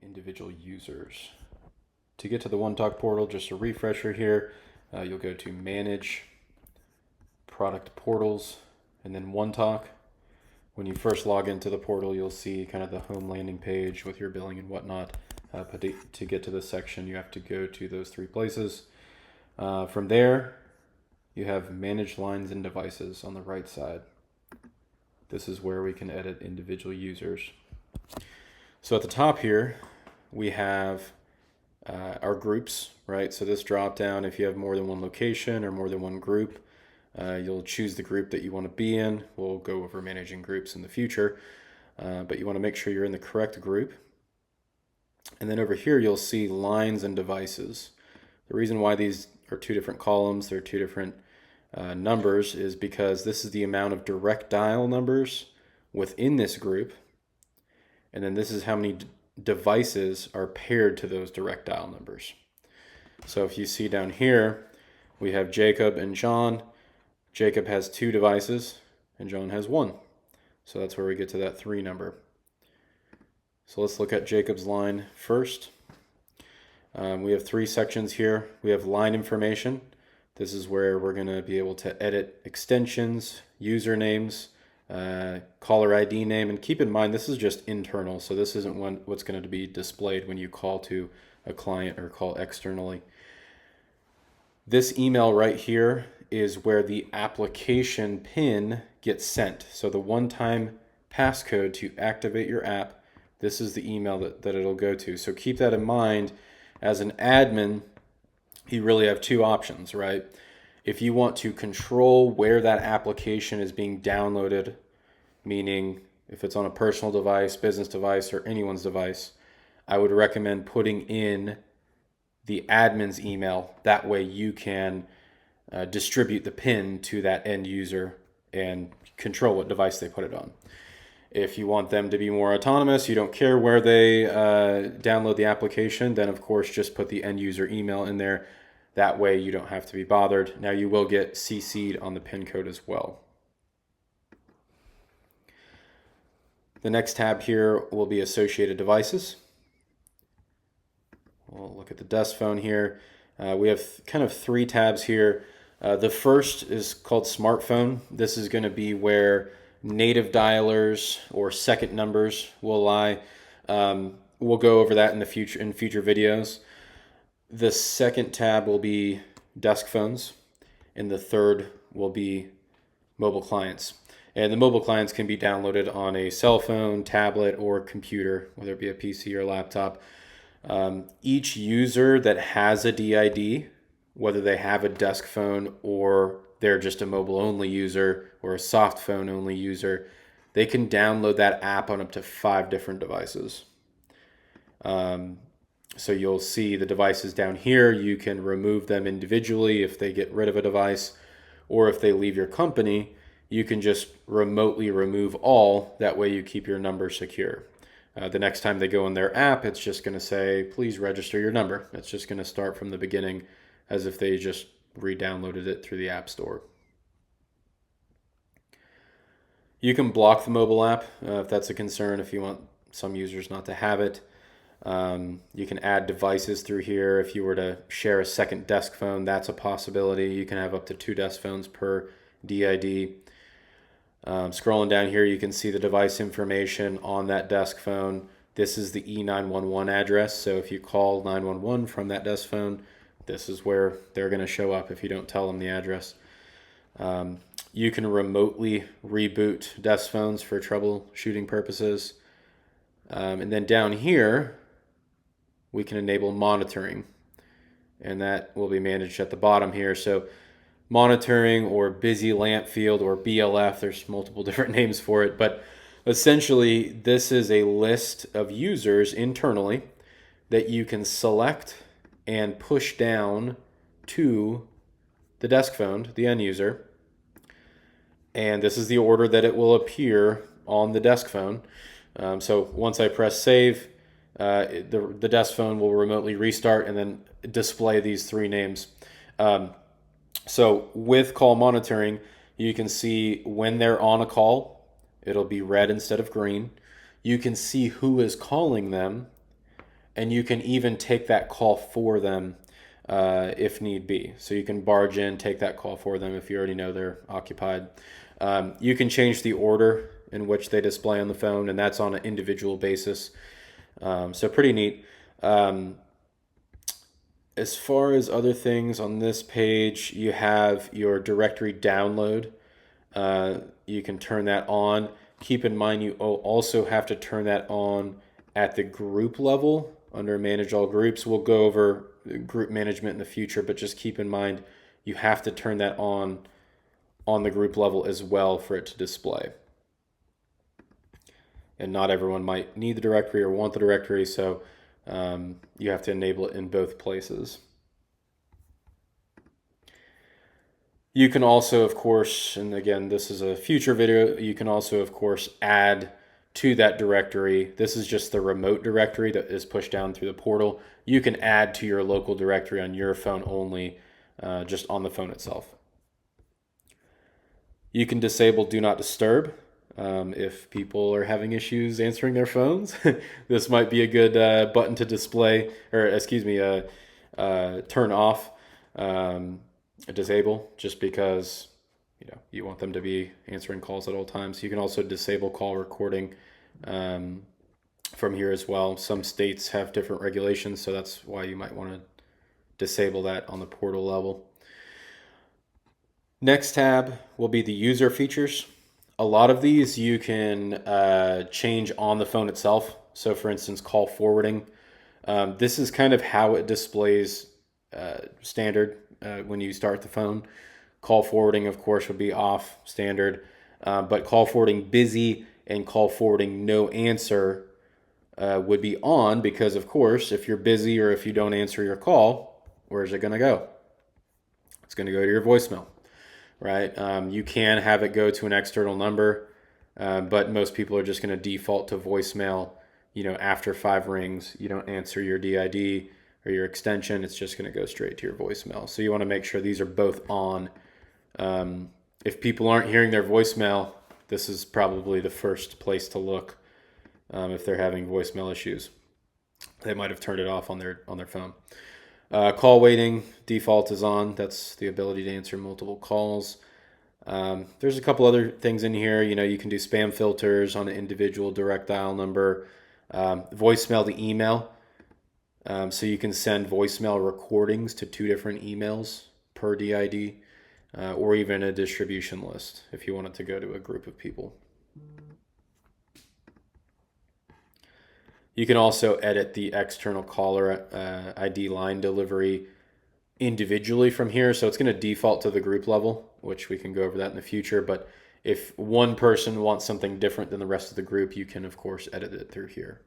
individual users. To get to the One Talk portal, just a refresher here, you'll go to Manage, Product Portals, and then One Talk. When you first log into the portal, you'll see kind of the home landing page with your billing and whatnot. But to get to this section, you have to go to those three places. From there, you have Manage Lines and Devices on the right side. This is where we can edit individual users. So at the top here, we have our groups, right? So this drop down, if you have more than one location or more than one group, you'll choose the group that you want to be in. We'll go over managing groups in the future, but you want to make sure you're in the correct group. And then over here, you'll see lines and devices. The reason why these are two different columns, they're two different numbers, is because this is the amount of direct dial numbers within this group. And then this is how many devices are paired to those direct dial numbers. So if you see down here, we have Jacob and John. Jacob has 2 devices and John has 1. So that's where we get to that 3 number. So let's look at Jacob's line first. We have 3 sections here. We have line information. This is where we're going to be able to edit extensions, usernames, caller ID name, and keep in mind this is just internal, so this isn't what's going to be displayed when you call to a client or call externally. This email right here is where the application PIN gets sent. So the one-time passcode to activate your app, this is the email that it'll go to. So keep that in mind. As an admin, you really have 2 options, right? If you want to control where that application is being downloaded, meaning if it's on a personal device, business device, or anyone's device, I would recommend putting in the admin's email. That way you can distribute the PIN to that end user and control what device they put it on. If you want them to be more autonomous, you don't care where they download the application, then of course just put the end user email in there. That way you don't have to be bothered. Now you will get CC'd on the PIN code as well. The next tab here will be associated devices. We'll look at the desk phone here. We have kind of 3 tabs here. The first is called smartphone. This is going to be where native dialers or second numbers will lie. We'll go over that in future videos. The second tab will be desk phones, and the third will be mobile clients. And the mobile clients can be downloaded on a cell phone, tablet, or computer, whether it be a PC or a laptop. Each user that has a DID, whether they have a desk phone or they're just a mobile-only user or a soft phone-only user, they can download that app on up to 5 different devices. So you'll see the devices down here. You can remove them individually if they get rid of a device, or if they leave your company, you can just remotely remove all. That way you keep your number secure. The next time they go in their app, it's just going to say, please register your number. It's just going to start from the beginning as if they just re-downloaded it through the App Store. You can block the mobile app if that's a concern, if you want some users not to have it. You can add devices through here. If you were to share a second desk phone, that's a possibility. You can have up to 2 desk phones per DID. Scrolling down here, you can see the device information on that desk phone. This is the E911 address. So if you call 911 from that desk phone, this is where they're going to show up if you don't tell them the address. You can remotely reboot desk phones for troubleshooting purposes. And then down here, we can enable monitoring, and that will be managed at the bottom here. So monitoring, or busy lamp field, or BLF, there's multiple different names for it, but essentially this is a list of users internally that you can select and push down to the desk phone, the end user, and this is the order that it will appear on the desk phone. So once I press save, the desk phone will remotely restart and then display these 3 names. So with call monitoring, you can see when they're on a call, it'll be red instead of green. You can see who is calling them, and you can even take that call for them if need be. So you can barge in, take that call for them if you already know they're occupied. You can change the order in which they display on the phone, and that's on an individual basis. So pretty neat. As far as other things on this page, you have your directory download. You can turn that on. Keep in mind you also have to turn that on at the group level under manage all groups. We'll go over group management in the future, but just keep in mind you have to turn that on the group level as well for it to display. And not everyone might need the directory or want the directory, so you have to enable it in both places. You can also, of course, and again, this is a future video, you can also, of course, add to that directory. This is just the remote directory that is pushed down through the portal. You can add to your local directory on your phone only, just on the phone itself. You can disable Do Not Disturb. If people are having issues answering their phones, this might be a good button to display, or excuse me, turn off, disable, just because you want them to be answering calls at all times. You can also disable call recording from here as well. Some states have different regulations, so that's why you might want to disable that on the portal level. Next tab will be the user features. A lot of these you can change on the phone itself. So for instance, call forwarding. This is kind of how it displays standard when you start the phone. Call forwarding, of course, would be off standard. But call forwarding busy and call forwarding no answer would be on, because, of course, if you're busy or if you don't answer your call, where's it going to go? It's going to go to your voicemail. Right? You can have it go to an external number, but most people are just going to default to voicemail. After 5 rings, you don't answer your DID or your extension, it's just going to go straight to your voicemail. So you want to make sure these are both on. If people aren't hearing their voicemail, this is probably the first place to look if they're having voicemail issues. They might have turned it off on their phone. Call waiting, default is on. That's the ability to answer multiple calls. There's a couple other things in here. You can do spam filters on an individual direct dial number, voicemail to email. So you can send voicemail recordings to 2 different emails per DID, or even a distribution list if you want it to go to a group of people. You can also edit the external caller ID line delivery individually from here. So it's going to default to the group level, which we can go over that in the future. But if one person wants something different than the rest of the group, you can, of course, edit it through here.